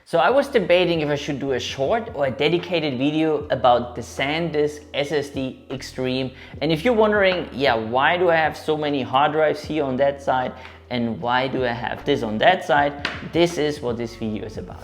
So I was debating if I should do a short or a dedicated video about the SanDisk SSD Extreme. And if you're wondering, yeah, why do I have so many hard drives here on that side and why do I have this on that side, this is what this video is about.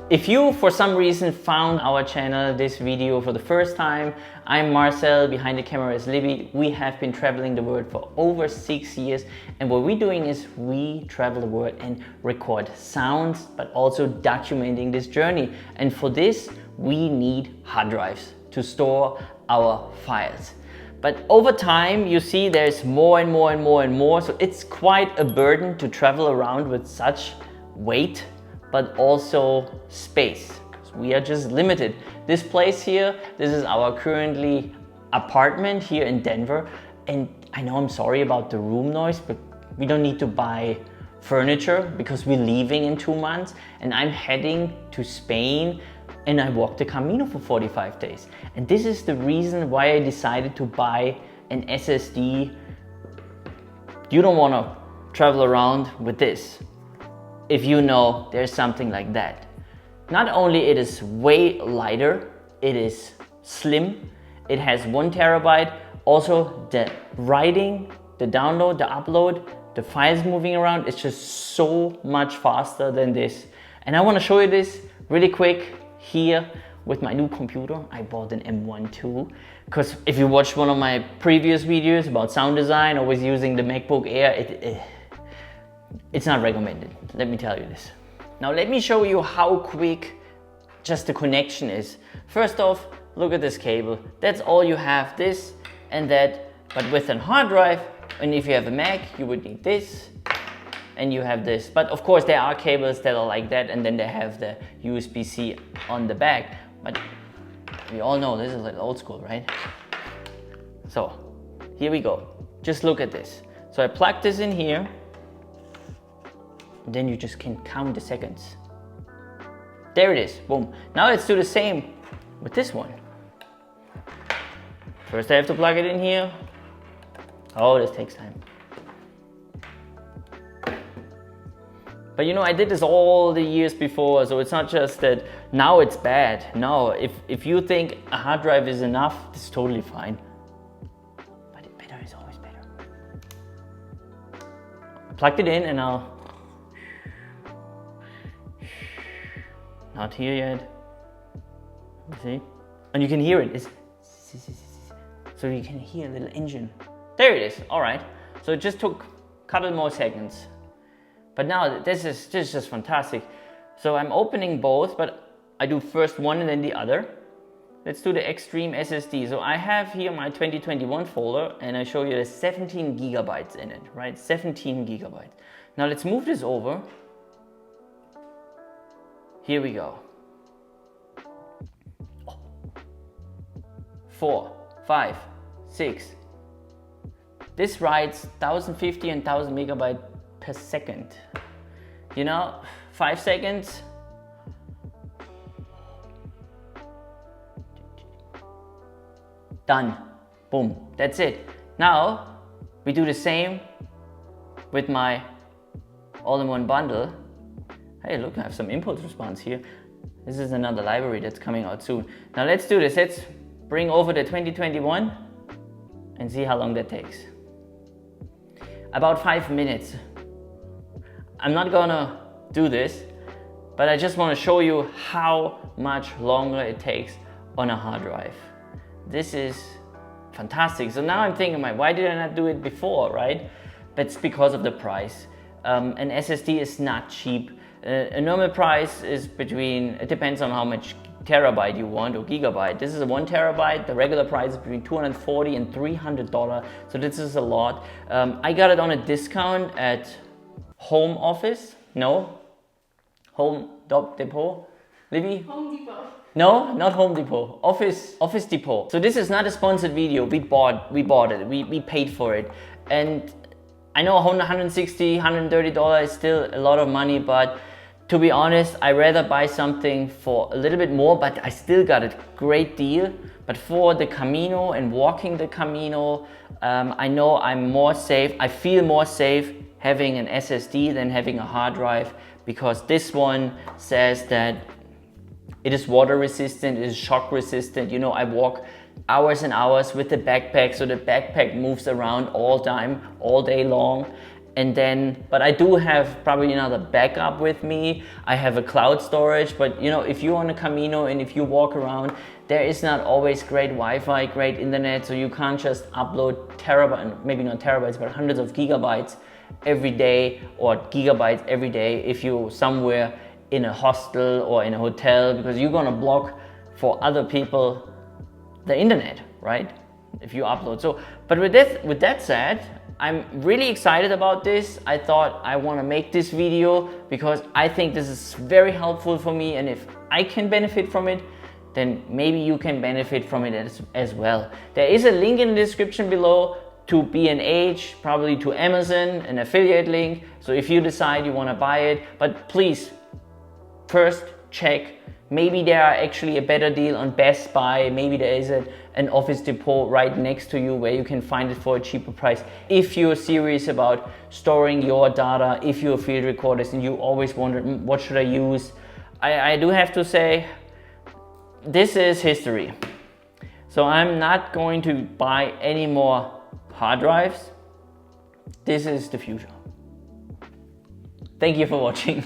If you, for some reason, found our channel, this video for the first time, I'm Marcel, behind the camera is Libby. We have been traveling the world for over 6 years, and what we're doing is we travel the world and record sounds, but also documenting this journey. And for this, we need hard drives to store our files. But over time, you see there's more and more and more and more, so it's quite a burden to travel around with such weight, but also space. So we are just limited. This place here, this is our currently apartment here in Denver. And I know I'm sorry about the room noise, but we don't need to buy furniture because we're leaving in 2 months and I'm heading to Spain and I walked the Camino for 45 days. And this is the reason why I decided to buy an SSD. You don't wanna travel around with this. If you know there's something like that. Not only it is way lighter, it is slim, it has 1 terabyte, also the writing, the download, the upload, the files moving around, it's just so much faster than this. And I want to show you this really quick here with my new computer. I bought an M1 too, because if you watched one of my previous videos about sound design, always using the MacBook Air, it's not recommended, let me tell you this. Now let me show you how quick just the connection is. First off, look at this cable. That's all you have, this and that. But with a hard drive, and if you have a Mac, you would need this and you have this. But of course there are cables that are like that, and then they have the USB-C on the back. But we all know this is a little old school, right? So here we go. Just look at this. So I plug this in here. Then you just can count the seconds. There it is, boom. Now let's do the same with this one. First I have to plug it in here. Oh, this takes time. But you know, I did this all the years before, so it's not just that now it's bad. No, if you think a hard drive is enough, this is totally fine. But better is always better. I plugged it in and I'll not here yet. You see? And you can hear it. So you can hear a little engine. There it is. All right. So it just took a couple more seconds. But now this is just fantastic. So I'm opening both, but I do first one and then the other. Let's do the Extreme SSD. So I have here my 2021 folder and I show you there's 17 gigabytes in it, right? 17 gigabytes. Now let's move this over. Here we go. 4, 5, 6. This writes 1050 and 1000 megabytes per second. You know, 5 seconds. Done. Boom. That's it. Now we do the same with my all-in-one bundle. Hey, look, I have some impulse response here. This is another library that's coming out soon. Now let's do this. Let's bring over the 2021 and see how long that takes. About 5 minutes. I'm not gonna do this, but I just want to show you how much longer it takes on a hard drive. This is fantastic. So now I'm thinking, why did I not do it before, right? But it's because of the price. An SSD is not cheap. A normal price is between, it depends on how much terabyte you want or gigabyte. This is a 1 terabyte. The regular price is between $240 and $300. So this is a lot. I got it on a discount at Home Office. No, Home Depot. Libby? Home Depot. No, not Home Depot. Office Depot. So this is not a sponsored video. We bought it. We paid for it. And I know $160, $130 is still a lot of money, but to be honest, I rather buy something for a little bit more, but I still got a great deal. But for the Camino and walking the Camino, I know I'm more safe. I feel more safe having an SSD than having a hard drive, because this one says that it is water resistant, it is shock resistant. You know, I walk hours and hours with the backpack, so the backpack moves around all time, all day long. And then, but I do have probably another backup with me. I have a cloud storage, but you know, if you're on a Camino and if you walk around, there is not always great Wi-Fi, great internet, so you can't just upload terabytes, maybe not terabytes, but hundreds of gigabytes every day or gigabytes every day if you're somewhere in a hostel or in a hotel, because you're gonna block for other people the internet, right? If you upload. So, but with that said, I'm really excited about this. I thought I want to make this video because I think this is very helpful for me, and if I can benefit from it, then maybe you can benefit from it as well. There is a link in the description below to B&H, probably to Amazon, an affiliate link. So if you decide you want to buy it, but please first check. Maybe there are actually a better deal on Best Buy. Maybe there is an Office Depot right next to you where you can find it for a cheaper price. If you're serious about storing your data, if you're a field recorder and you always wonder, what should I use? I do have to say, this is history. So I'm not going to buy any more hard drives. This is the future. Thank you for watching.